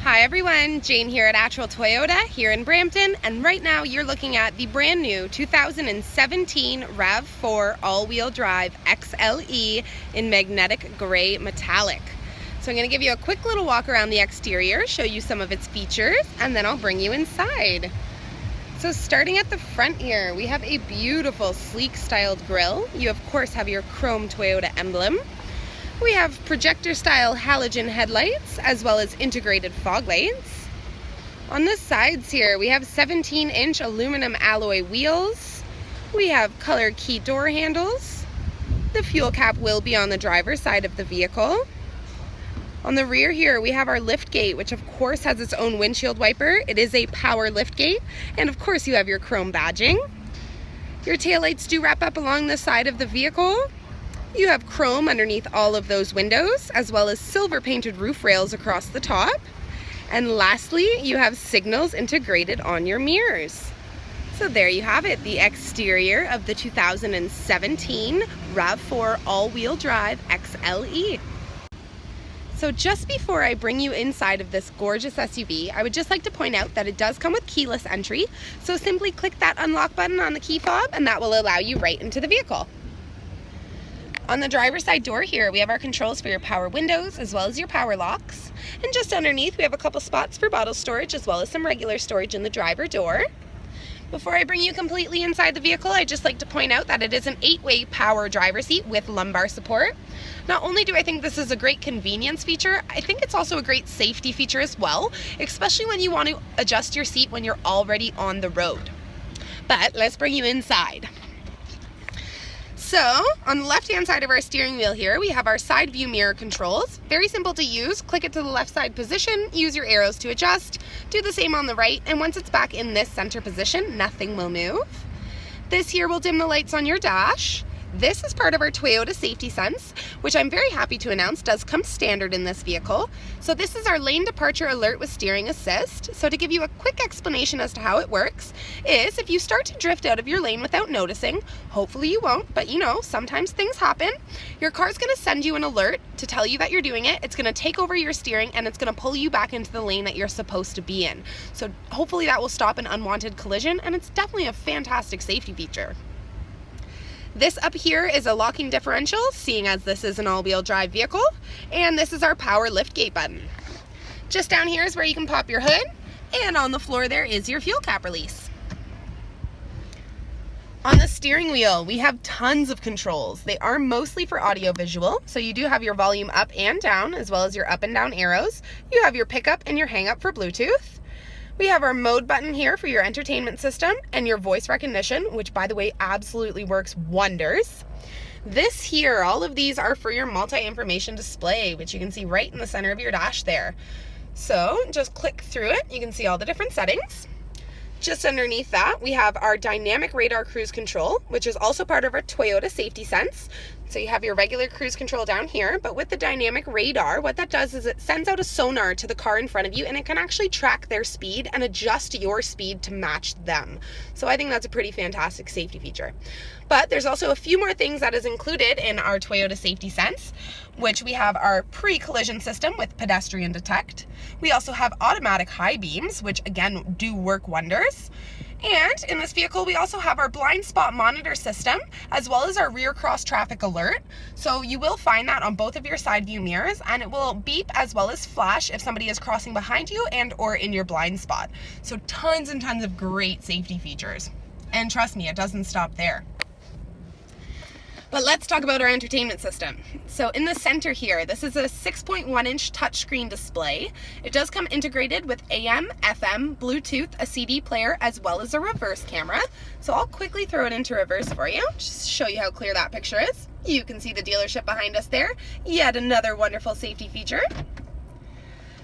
Hi everyone, Jane here at Attrell Toyota here in Brampton, and right now you're looking at the brand new 2017 RAV4 all-wheel drive XLE in magnetic gray metallic. So I'm going to give you a quick little walk around the exterior, show you some of its features, and then I'll bring you inside. So starting at the front here, we have a beautiful sleek styled grille. You of course have your chrome Toyota emblem. We have projector style halogen headlights as well as integrated fog lights. On the sides here we have 17-inch aluminum alloy wheels. We have color key door handles. The fuel cap will be on the driver's side of the vehicle. On the rear here we have our liftgate, which of course has its own windshield wiper. It is a power liftgate, and of course you have your chrome badging. Your taillights do wrap up along the side of the vehicle. You have chrome underneath all of those windows, as well as silver painted roof rails across the top. And lastly, you have signals integrated on your mirrors. So there you have it, the exterior of the 2017 RAV4 all-wheel drive XLE. So just before I bring you inside of this gorgeous SUV, I would just like to point out that it does come with keyless entry. So simply click that unlock button on the key fob and that will allow you right into the vehicle. On the driver's side door here, we have our controls for your power windows as well as your power locks. And just underneath, we have a couple spots for bottle storage as well as some regular storage in the driver door. Before I bring you completely inside the vehicle, I'd just like to point out that it is an 8-way power driver seat with lumbar support. Not only do I think this is a great convenience feature, I think it's also a great safety feature as well, especially when you want to adjust your seat when you're already on the road. But let's bring you inside. So, on the left-hand side of our steering wheel here, we have our side view mirror controls. Very simple to use. Click it to the left side position, use your arrows to adjust. Do the same on the right, and once it's back in this center position, nothing will move. This here will dim the lights on your dash. This is part of our Toyota Safety Sense, which I'm very happy to announce does come standard in this vehicle. So this is our lane departure alert with steering assist. So to give you a quick explanation as to how it works is if you start to drift out of your lane without noticing, hopefully you won't, but you know, sometimes things happen, your car's going to send you an alert to tell you that you're doing it. It's going to take over your steering and it's going to pull you back into the lane that you're supposed to be in. So hopefully that will stop an unwanted collision, and it's definitely a fantastic safety feature. This up here is a locking differential, seeing as this is an all-wheel drive vehicle, and this is our power liftgate button. Just down here is where you can pop your hood, and on the floor there is your fuel cap release. On the steering wheel, we have tons of controls. They are mostly for audio-visual, so you do have your volume up and down, as well as your up and down arrows. You have your pickup and your hang-up for Bluetooth. We have our mode button here for your entertainment system and your voice recognition, which by the way absolutely works wonders. This here, all of these are for your multi-information display, which you can see right in the center of your dash there. So just click through it, you can see all the different settings. Just underneath that, we have our dynamic radar cruise control, which is also part of our Toyota Safety Sense. So you have your regular cruise control down here, but with the dynamic radar, what that does is it sends out a sonar to the car in front of you, and it can actually track their speed and adjust your speed to match them. So I think that's a pretty fantastic safety feature. But there's also a few more things that is included in our Toyota Safety Sense, which we have our pre-collision system with pedestrian detect. We also have automatic high beams, which again do work wonders. And in this vehicle, we also have our blind spot monitor system, as well as our rear cross traffic alert. So you will find that on both of your side view mirrors, and it will beep as well as flash if somebody is crossing behind you and or in your blind spot. So tons and tons of great safety features. And trust me, it doesn't stop there. But let's talk about our entertainment system. So in the center here, this is a 6.1-inch touchscreen display. It does come integrated with AM, FM, Bluetooth, a CD player, as well as a reverse camera. So I'll quickly throw it into reverse for you, just to show you how clear that picture is. You can see the dealership behind us there. Yet another wonderful safety feature.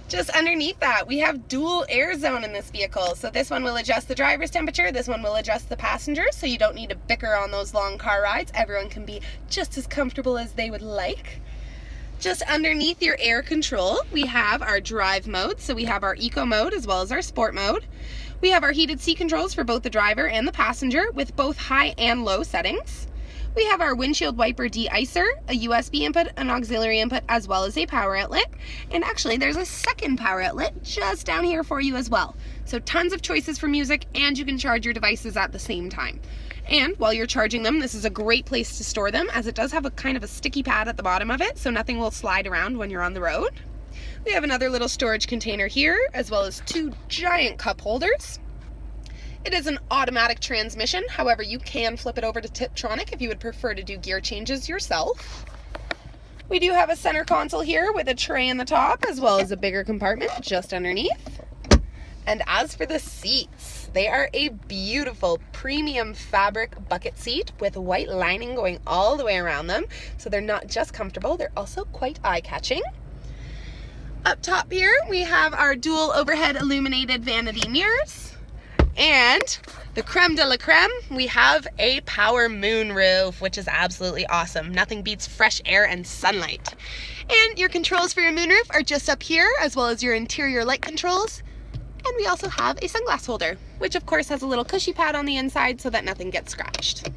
Just underneath that, we have dual air zone in this vehicle. So this one will adjust the driver's temperature, this one will adjust the passenger, so you don't need to bicker on those long car rides. Everyone can be just as comfortable as they would like. Just underneath your air control, we have our drive mode. So we have our eco mode as well as our sport mode. We have our heated seat controls for both the driver and the passenger with both high and low settings. We have our windshield wiper de-icer, a USB input, an auxiliary input, as well as a power outlet. And actually there's a second power outlet just down here for you as well. So tons of choices for music, and you can charge your devices at the same time. And while you're charging them, this is a great place to store them, as it does have a kind of a sticky pad at the bottom of it, so nothing will slide around when you're on the road. We have another little storage container here, as well as two giant cup holders. It is an automatic transmission, however you can flip it over to Tiptronic if you would prefer to do gear changes yourself. We do have a center console here with a tray in the top, as well as a bigger compartment just underneath. And as for the seats, they are a beautiful premium fabric bucket seat with white lining going all the way around them. So they're not just comfortable, they're also quite eye-catching. Up top here, we have our dual overhead illuminated vanity mirrors. And the creme de la creme, we have a power moonroof, which is absolutely awesome. Nothing beats fresh air and sunlight. And your controls for your moonroof are just up here, as well as your interior light controls. And we also have a sunglass holder, which of course has a little cushy pad on the inside so that nothing gets scratched.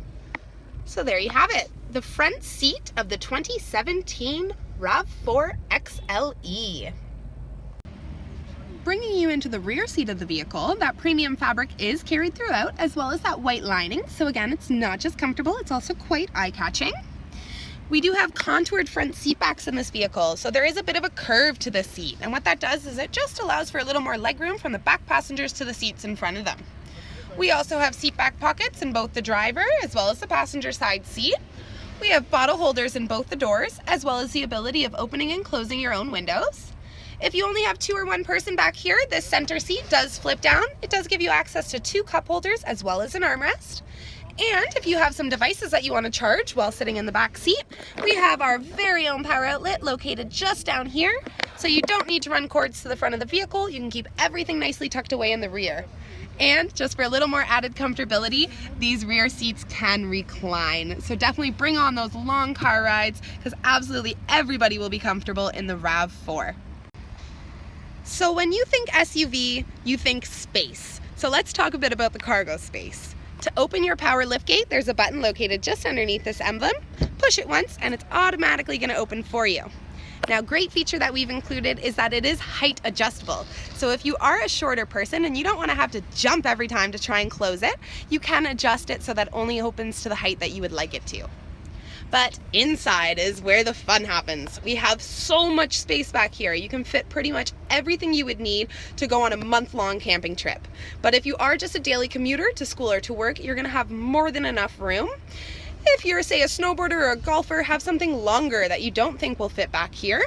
So there you have it, the front seat of the 2017 RAV4 XLE. Bringing you into the rear seat of the vehicle, that premium fabric is carried throughout, as well as that white lining. So again, it's not just comfortable, it's also quite eye-catching. We do have contoured front seat backs in this vehicle, so there is a bit of a curve to the seat. And what that does is it just allows for a little more legroom from the back passengers to the seats in front of them. We also have seat back pockets in both the driver as well as the passenger side seat. We have bottle holders in both the doors, as well as the ability of opening and closing your own windows. If you only have 2 or 1 person back here, this center seat does flip down. It does give you access to 2 cup holders as well as an armrest. And if you have some devices that you want to charge while sitting in the back seat, we have our very own power outlet located just down here. So you don't need to run cords to the front of the vehicle. You can keep everything nicely tucked away in the rear. And just for a little more added comfortability, these rear seats can recline. So definitely bring on those long car rides, because absolutely everybody will be comfortable in the RAV4. So when you think SUV, you think space. So let's talk a bit about the cargo space. To open your power liftgate, there's a button located just underneath this emblem. Push it once and it's automatically going to open for you. Now, great feature that we've included is that it is height adjustable. So if you are a shorter person and you don't want to have to jump every time to try and close it, you can adjust it so that it only opens to the height that you would like it to. But inside is where the fun happens. We have so much space back here. You can fit pretty much everything you would need to go on a month-long camping trip. But if you are just a daily commuter to school or to work, you're gonna have more than enough room. If you're, say, a snowboarder or a golfer, have something longer that you don't think will fit back here,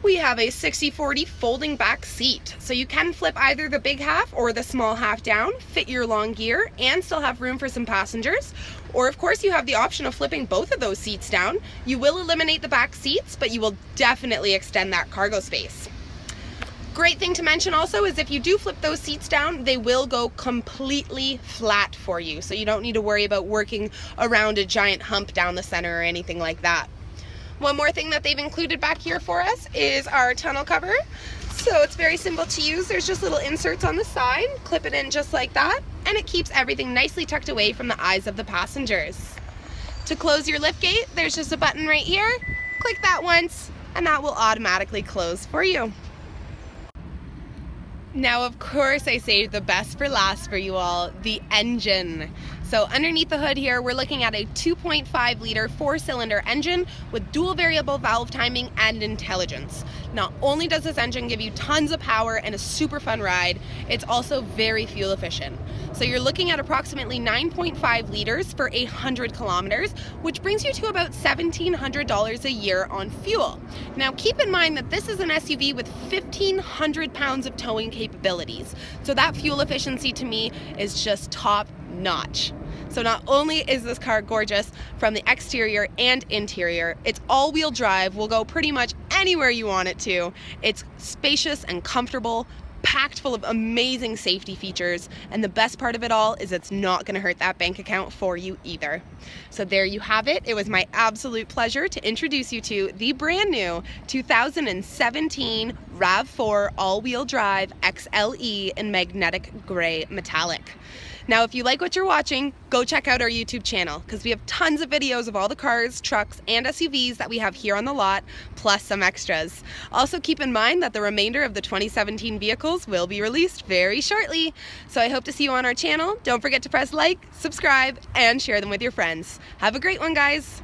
we have a 60/40 folding back seat. So you can flip either the big half or the small half down, fit your long gear, and still have room for some passengers. Or of course you have the option of flipping both of those seats down. You will eliminate the back seats, but you will definitely extend that cargo space. Great thing to mention also is if you do flip those seats down, they will go completely flat for you. So you don't need to worry about working around a giant hump down the center or anything like that. One more thing that they've included back here for us is our tonneau cover. So it's very simple to use. There's just little inserts on the side, clip it in just like that, and it keeps everything nicely tucked away from the eyes of the passengers. To close your liftgate, there's just a button right here. Click that once, and that will automatically close for you. Now, of course, I saved the best for last for you all, the engine. So underneath the hood here, we're looking at a 2.5 liter 4-cylinder engine with dual variable valve timing and intelligence. Not only does this engine give you tons of power and a super fun ride, it's also very fuel efficient. So you're looking at approximately 9.5 liters for 100 kilometers, which brings you to about $1,700 a year on fuel. Now keep in mind that this is an SUV with 1,500 pounds of towing capabilities. So that fuel efficiency to me is just top notch. So not only is this car gorgeous from the exterior and interior, it's all-wheel drive, will go pretty much anywhere you want it to. It's spacious and comfortable, packed full of amazing safety features, and the best part of it all is it's not going to hurt that bank account for you either. So there you have it. It was my absolute pleasure to introduce you to the brand new 2017 RAV4 all-wheel drive XLE in magnetic gray metallic. Now, if you like what you're watching, go check out our YouTube channel because we have tons of videos of all the cars, trucks, and SUVs that we have here on the lot, plus some extras. Also, keep in mind that the remainder of the 2017 vehicles will be released very shortly. So I hope to see you on our channel. Don't forget to press like, subscribe, and share them with your friends. Have a great one, guys.